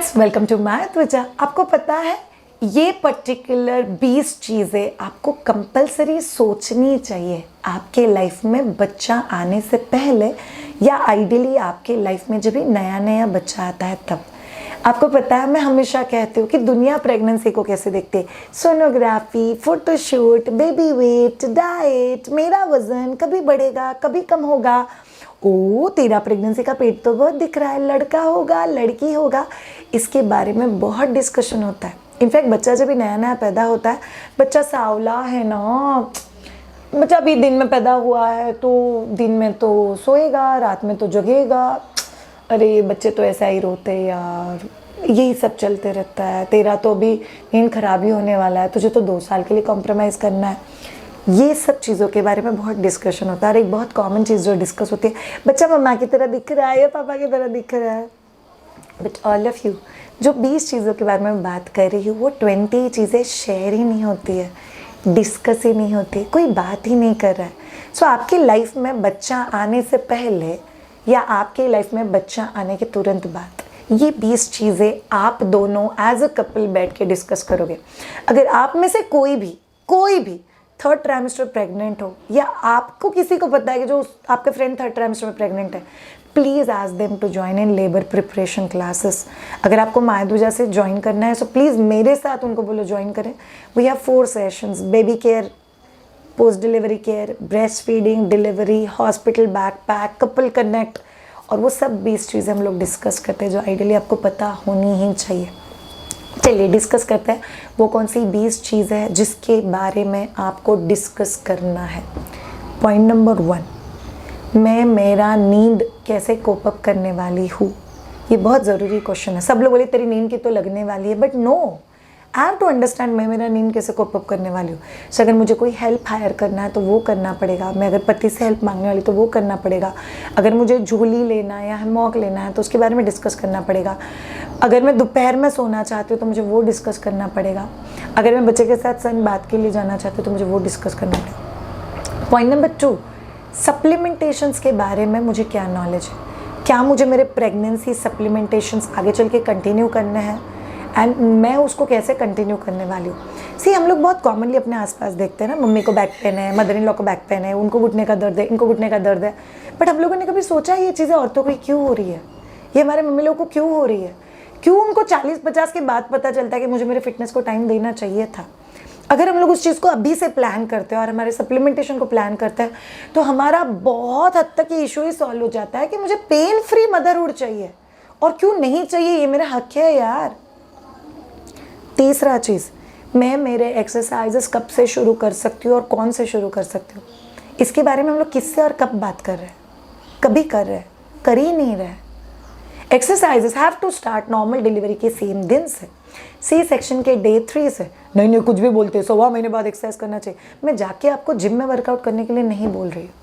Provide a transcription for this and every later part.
Guys, welcome to my त्वचा। आपको पता है ये पर्टिकुलर 20 चीज़ें आपको कंपलसरी सोचनी चाहिए आपके लाइफ में बच्चा आने से पहले, या आइडियली आपके लाइफ में जब भी नया नया बच्चा आता है तब। आपको पता है, मैं हमेशा कहती हूँ कि दुनिया प्रेगनेंसी को कैसे देखती है। Sonography, photoshoot, baby weight, diet, मेरा वजन कभी बढ़ेगा कभी कम होगा, ओ तेरा प्रेगनेंसी का पेट तो बहुत दिख रहा है, लड़का होगा लड़की होगा। इसके बारे में बहुत डिस्कशन होता है। इनफैक्ट बच्चा जब भी नया नया पैदा होता है, बच्चा सांवला है ना, बच्चा अभी दिन में पैदा हुआ है तो दिन में तो सोएगा, रात में तो जगेगा, अरे बच्चे तो ऐसा ही रोते हैं यार, यही सब चलते रहता है। तेरा तो अभी नींद खराब ही होने वाला है, तुझे तो 2 साल के लिए कॉम्प्रोमाइज़ करना है। ये सब चीज़ों के बारे में बहुत डिस्कशन होता है। और एक बहुत कॉमन चीज़ जो डिस्कस होती है, बच्चा मम्मा की तरह दिख रहा है या पापा की तरह दिख रहा है। बट ऑल ऑफ यू, जो 20 चीज़ों के बारे में बात कर रही हूँ, वो 20 चीज़ें शेयर ही नहीं होती है, डिस्कस ही नहीं होती, कोई बात ही नहीं कर रहा है। सो आपकी लाइफ में बच्चा आने से पहले या आपके लाइफ में बच्चा आने के तुरंत बाद ये 20 चीज़ें आप दोनों एज अ कपल बैठ के डिस्कस करोगे। अगर आप में से कोई भी 3rd ट्राइमेस्टर प्रेग्नेंट हो, या आपको किसी को पता है कि जो आपके फ्रेंड 3rd ट्राइमेस्टर में प्रेग्नेंट है, please ask them to join in labour preparation classes. अगर आपको मायदूजा से ज्वाइन करना है, सो प्लीज़ मेरे साथ उनको बोलो ज्वाइन करें। We have 4 sessions: baby care, post delivery care, breast feeding, delivery, hospital backpack, couple connect, और वो सब 20 चीज़ें हम लोग डिस्कस करते हैं जो आइडियली आपको पता होनी ही चाहिए। चलिए डिस्कस करते हैं वो कौन सी 20 चीज़ें हैं जिसके बारे में आपको डिस्कस करना है। पॉइंट नंबर 1, मैं मेरा नींद कैसे कोप अप करने वाली हूँ। ये बहुत ज़रूरी क्वेश्चन है। सब लोग बोले तेरी नींद की तो लगने वाली है, but no, I have to understand मैं मेरा नींद कैसे कोप अप करने वाली हूँ। सो अगर मुझे कोई हेल्प हायर करना है तो वो करना पड़ेगा। मैं अगर पति से हेल्प मांगने वाली तो वो करना पड़ेगा। अगर मुझे झोली लेना है या हैमॉक लेना है तो उसके बारे में डिस्कस करना पड़ेगा। अगर मैं दोपहर में सोना चाहती हूँ तो मुझे वो डिस्कस करना पड़ेगा। अगर मैं बच्चे के साथ सन बात के लिए जाना चाहती हूँ तो मुझे वो डिस्कस करना पड़ेगा। पॉइंट नंबर 2, सप्लीमेंटेशंस के बारे में मुझे क्या नॉलेज है। क्या मुझे मेरे प्रेगनेंसी सप्लीमेंटेशंस आगे चल के कंटिन्यू करने हैं, एंड मैं उसको कैसे कंटिन्यू करने वाली हूँ। सी, हम लोग बहुत कॉमनली अपने आसपास देखते हैं ना, मम्मी को बैक पेन है, मदर इन लॉ को बैक पेन है, उनको घुटने का दर्द है, इनको घुटने का दर्द है। बट हम लोगों ने कभी सोचा ये चीज़ें औरतों को क्यों हो रही है, ये हमारे मम्मी लोगों को क्यों हो रही है, क्यों उनको 40-50 के बाद पता चलता है कि मुझे मेरे फिटनेस को टाइम देना चाहिए था। अगर हम लोग उस चीज़ को अभी से प्लान करते हैं और हमारे सप्लीमेंटेशन को प्लान करते हैं तो हमारा बहुत हद तक ये इशू ही सॉल्व हो जाता है कि मुझे पेन फ्री मदरहुड चाहिए, और क्यों नहीं चाहिए, ये मेरा हक है यार। तीसरा चीज़, मैं मेरे एक्सरसाइजेस कब से शुरू कर सकती हूँ और कौन से शुरू कर सकती हूँ। इसके बारे में हम लोग किससे और कब बात कर रहे हैं, कभी कर रहे हैं, कर ही नहीं रहे। Exercises have to start normal delivery के सेम दिन से, सी सेक्शन के डे 3 से। नहीं कुछ भी बोलते 16 महीने बाद एक्सरसाइज करना चाहिए। मैं जाके आपको जिम में वर्कआउट करने के लिए नहीं बोल रही हूँ,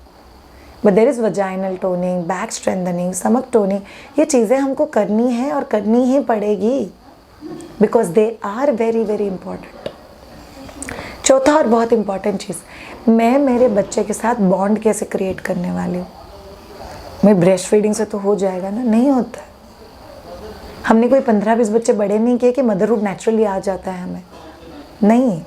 but there is vaginal toning, back strengthening, stomach toning, ये चीज़ें हमको करनी है और करनी ही पड़ेगी, because they are very very important. चौथा और बहुत इंपॉर्टेंट चीज़, मैं मेरे बच्चे के साथ बॉन्ड कैसे क्रिएट करने वाली हूँ। मैं ब्रेस्ट फीडिंग से तो हो जाएगा ना, नहीं होता है। हमने कोई 15-20 बच्चे बड़े नहीं किए कि मदरहुड नेचुरली आ जाता है हमें, नहीं।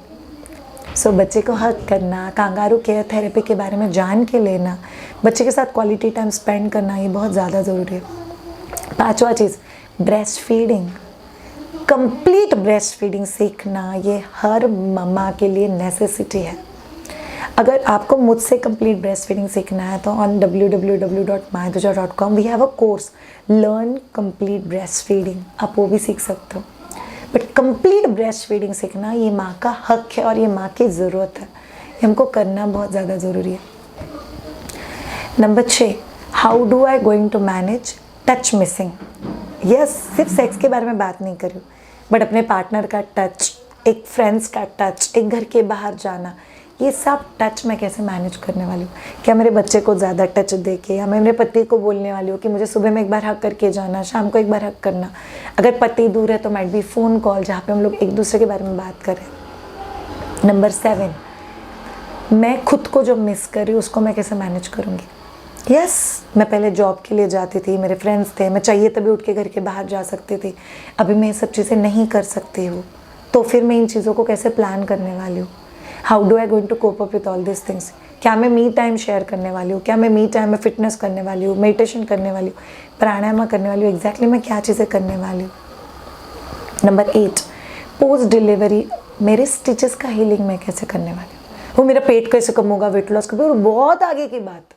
सो बच्चे को हग करना, कांगारू केयर थेरेपी के बारे में जान के लेना, बच्चे के साथ क्वालिटी टाइम स्पेंड करना, ये बहुत ज़्यादा ज़रूरी है। 5वां चीज़, breast feeding, complete breast feeding सीखना, ये हर मम्मा के लिए नेसेसिटी है। अगर आपको मुझसे कंप्लीट ब्रेस्ट फीडिंग सीखना है तो on www.mytuja.com we have a course learn complete breast feeding, आप वो भी सीख सकते हो। बट कंप्लीट ब्रेस्ट फीडिंग सीखना ये माँ का हक है और ये माँ की ज़रूरत है, ये हमको करना बहुत ज़्यादा ज़रूरी है। Number 6, how do I going to manage touch missing. Yes, सिर्फ सेक्स के बारे में बात नहीं करूँ, बट अपने पार्टनर का टच, एक फ्रेंड्स का टच, एक घर के बाहर जाना, ये सब टच मैं कैसे मैनेज करने वाली हूँ। क्या मेरे बच्चे को ज़्यादा टच दे के, या मैं मेरे पति को बोलने वाली हूँ कि मुझे सुबह में एक बार हक करके जाना, शाम को एक बार हक करना। अगर पति दूर है तो माइट बी फ़ोन कॉल जहाँ पे हम लोग एक दूसरे के बारे में बात करें। नंबर 7, मैं खुद को जो मिस कर रही हूँ उसको मैं कैसे मैनेज करूँगी। यस, मैं पहले जॉब के लिए जाती थी, मेरे फ्रेंड्स थे, मैं चाहिए तभी उठ के घर के बाहर जा सकती थी। अभी मैं ये सब चीज़ें नहीं कर सकती हूँ, तो फिर मैं इन चीज़ों को कैसे प्लान करने वाली हूँ? How do I going to cope up with all this things? क्या मैं मी टाइम शेयर करने वाली हूँ? क्या मैं मी टाइम में फिटनेस करने वाली हूँ, मेडिटेशन करने वाली हूँ, प्राणायाम करने वाली हूँ? एग्जैक्टली मैं क्या चीज़ें करने वाली हूँ? नंबर 8, पोस्ट डिलीवरी मेरे स्टिचेस का हीलिंग मैं कैसे करने वाली हूँ? वो मेरा पेट कैसे कम होगा, वेट लॉस कभी, और बहुत आगे की बात।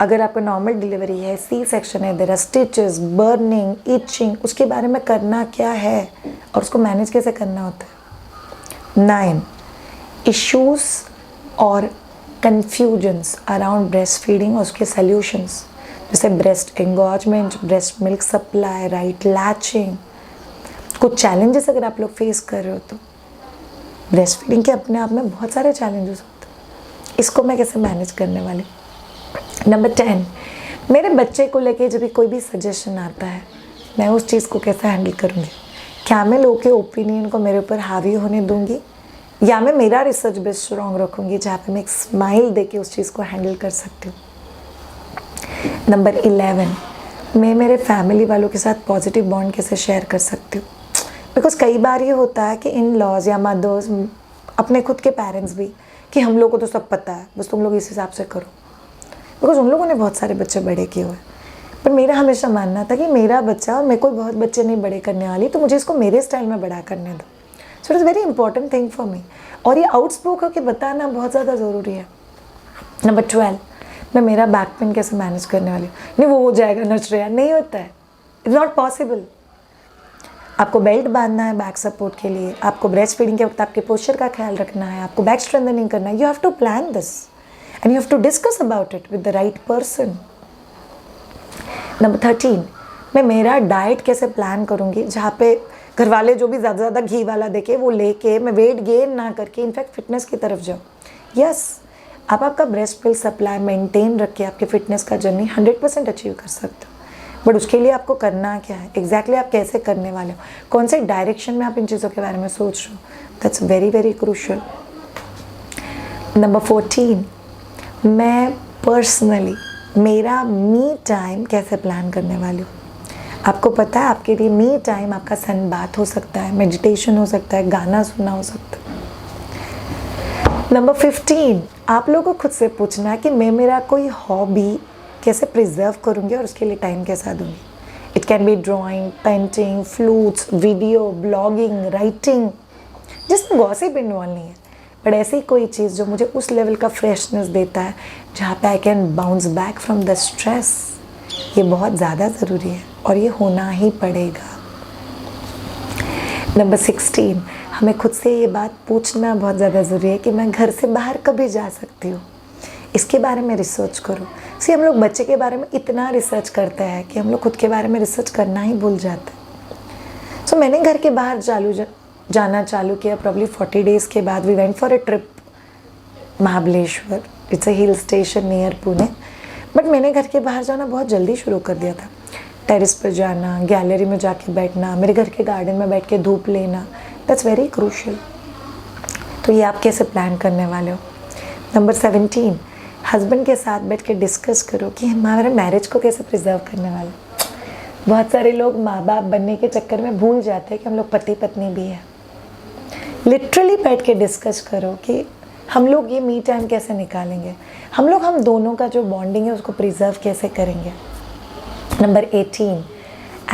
अगर आपका नॉर्मल डिलीवरी है, सी सेक्शन है, there are stitches, burning, itching, उसके बारे में करना क्या है और उसको मैनेज कैसे करना होता है। 9, इश्यूज और कन्फ्यूजन्स अराउंड ब्रेस्ट फीडिंग और उसके सल्यूशंस, जैसे breast engorgement, breast milk supply, right latching. कुछ चैलेंजेस अगर आप लोग फेस कर रहे हो तो ब्रेस्ट फीडिंग के अपने आप में बहुत सारे चैलेंजेस होते हैं, इसको मैं कैसे मैनेज करने वाली। नंबर 10, मेरे बच्चे को लेके जब भी कोई भी सजेशन आता है, मैं उस चीज़ को कैसे हैंडल करूँगी? क्या मैं लोगों के ओपिनियन को मेरे ऊपर हावी होने दूँगी, या मैं मेरा रिसर्च बेस स्ट्रॉन्ग रखूँगी जहाँ पे मैं एक स्माइल दे के उस चीज़ को हैंडल कर सकती हूँ। नंबर 11, मैं मेरे फैमिली वालों के साथ पॉजिटिव बॉन्ड कैसे शेयर कर सकती हूँ? बिकॉज कई बार ये होता है कि इन लॉज या मदर्स, अपने खुद के पेरेंट्स भी, कि हम लोग को तो सब पता है, बस तुम लोग इस हिसाब से करो। बिकॉज उन लोगों ने बहुत सारे बच्चे बड़े किए हुए, पर मेरा हमेशा मानना था कि मेरा बच्चा और मेरे को बहुत बच्चे नहीं बड़े करने वाली, तो मुझे इसको मेरे स्टाइल में बड़ा करने दो। So it is very important thing for me, और ये आउटस्पोक होकर बताना बहुत ज़्यादा ज़रूरी है। नंबर 12, मैं मेरा बैक पेन कैसे मैनेज करने वाली हूँ? नहीं वो हो जाएगा नचरिया, नहीं होता है, इट्स नॉट पॉसिबल। आपको बेल्ट बांधना है बैक सपोर्ट के लिए, आपको ब्रेस्ट फीडिंग के वक्त आपके पोस्चर का ख्याल रखना है, आपको बैक स्ट्रेंथनिंग करना है। You have to plan this and you have to discuss about it with the right person. Number 13, मैं मेरा डाइट कैसे प्लान करूँगी जहाँ पे घर वाले जो भी ज़्यादा घी वाला देखे वो लेके मैं वेट गेन ना करके इनफैक्ट फिटनेस की तरफ जाऊँ। यस, आप आपका ब्रेस्ट मिल्क सप्लाई मेंटेन रख के आपके फिटनेस का जर्नी 100% अचीव कर सकते हो, बट उसके लिए आपको करना क्या है, एग्जैक्टली आप कैसे करने वाले हो, कौन से डायरेक्शन में आप इन चीज़ों के बारे में सोच रहे हो, that's very very crucial. Number 14, मैं पर्सनली मेरा मी टाइम कैसे प्लान करने वाली हूँ। आपको पता है आपके लिए मी टाइम आपका सन बात हो सकता है, मेडिटेशन हो सकता है, गाना सुनना हो सकता है। नंबर 15, आप लोगों को खुद से पूछना है कि मैं मेरा कोई हॉबी कैसे प्रिजर्व करूँगी और उसके लिए टाइम कैसा दूँगी। It can be drawing, painting, flutes, video, blogging, writing, जिसमें गॉसिप इन्वॉल्व नहीं है, बट ऐसी कोई चीज़ जो मुझे उस लेवल का फ्रेशनेस देता है जहाँ पे I can bounce back from the stress. ये बहुत ज़्यादा ज़रूरी है और ये होना ही पड़ेगा। नंबर 16, हमें खुद से ये बात पूछना बहुत ज़्यादा ज़रूरी है कि मैं घर से बाहर कभी जा सकती हूँ, इसके बारे में रिसर्च करो। सी हम लोग बच्चे के बारे में इतना रिसर्च करते हैं कि हम लोग खुद के बारे में रिसर्च करना ही भूल जाते हैं। सो मैंने घर के बाहर जाना चालू किया प्रॉब्ली 40 डेज़ के बाद। We went for a trip Mahabaleshwar, it's a hill station near Pune, but मैंने घर के बाहर जाना बहुत जल्दी शुरू कर दिया था। टेरिस पर जाना, गैलरी में जाके बैठना, मेरे घर के गार्डन में बैठ के धूप लेना, दैट्स वेरी क्रूशियल। तो ये आप कैसे प्लान करने वाले हो। नंबर 17, हस्बैंड के साथ बैठ के डिस्कस करो कि हमारे मैरिज को कैसे प्रिजर्व करने वाले। बहुत सारे लोग माँ बाप बनने के चक्कर में भूल जाते हैं कि हम लोग पति पत्नी भी हैं। लिटरली बैठ के डिस्कस करो कि हम लोग ये मी टाइम कैसे निकालेंगे, हम दोनों का जो बॉन्डिंग है उसको प्रिजर्व कैसे करेंगे। नंबर 18,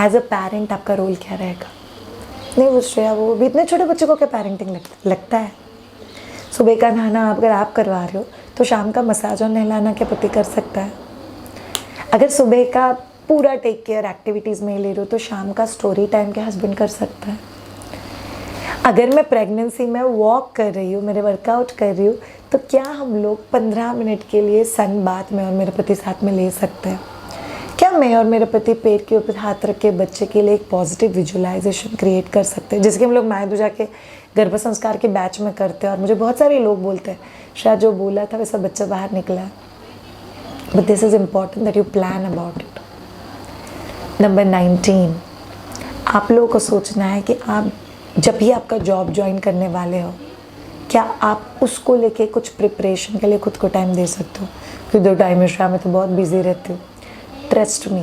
एज अ पेरेंट आपका रोल क्या रहेगा। नहीं वो श्रेया, वो भी इतने छोटे बच्चों को क्या पेरेंटिंग लगता है। सुबह का नहाना अगर आप करवा रहे हो तो शाम का मसाज और नहलाना क्या पति कर सकता है। अगर सुबह का पूरा टेक केयर एक्टिविटीज़ में ले रहे हो तो शाम का स्टोरी टाइम क्या हस्बैंड कर सकता है। अगर मैं प्रेगनेंसी में वॉक कर रही हूँ, मेरे वर्कआउट कर रही हूँ, तो क्या हम लोग 15 मिनट के लिए सन बात में और मेरे पति साथ में ले सकते हैं। क्या मैं और मेरे पति पेट के ऊपर हाथ रख के बच्चे के लिए एक पॉजिटिव विजुअलाइजेशन क्रिएट कर सकते हैं, जैसे कि हम लोग मायदू जाके गर्भ संस्कार के बैच में करते हैं। और मुझे बहुत सारे लोग बोलते हैं शायद जो बोला था वैसा बच्चा बाहर निकला है, but this is important that you plan about it. Number 19, आप लोगों को सोचना है कि आप जब भी आपका जॉब ज्वाइन करने वाले हो, क्या आप उसको लेके कुछ प्रिपरेशन के लिए खुद को टाइम दे सकते हो। क्योंकि 2 टाइम इशा में तो बहुत बिजी रहती हूँ। Trust me,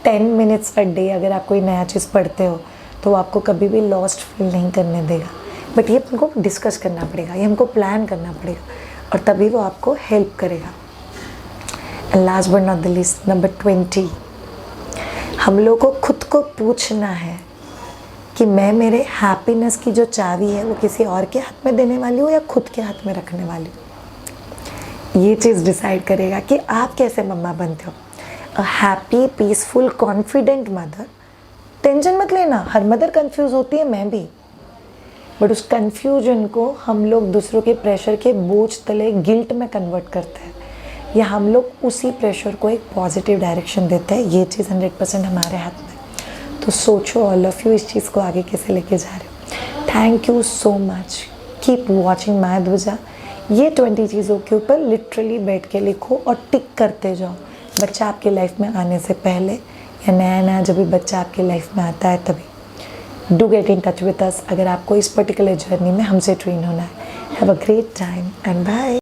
10 minutes a day अगर आप कोई नया चीज़ पढ़ते हो तो वो आपको कभी भी लॉस्ट फील नहीं करने देगा। बट ये हमको डिस्कस करना पड़ेगा, ये हमको प्लान करना पड़ेगा और तभी वो आपको हेल्प करेगा। And last but not the least, number 20, हम लोग को खुद को पूछना है कि मैं मेरे हैप्पीनेस की जो चाबी है वो किसी और के हाथ में देने वाली हूँ या खुद के हाथ में रखने वाली हूँ। ये चीज़ डिसाइड करेगा कि आप कैसे मम्मा बनते हो। A happy, peaceful, confident mother. Tension मत लेना, हर मदर कंफ्यूज होती है, मैं भी। बट उस कंफ्यूजन को हम लोग दूसरों के प्रेशर के बोझ तले गिल्ट में कन्वर्ट करते हैं, या हम लोग उसी प्रेशर को एक पॉजिटिव डायरेक्शन देते हैं। ये चीज़ 100% हमारे हाथ में। तो सोचो ऑल ऑफ यू इस चीज़ को आगे कैसे लेके जा रहे हो। Thank you so much, keep watching my ध्वजा। ये 20 चीज़ों के ऊपर लिटरली बैठ के लिखो और टिक करते जाओ, बच्चा आपके लाइफ में आने से पहले या नया नया जब भी बच्चा आपके लाइफ में आता है तभी। Do get in touch with us अगर आपको इस पर्टिकुलर जर्नी में हमसे ट्रेन होना है। Have a great time and bye.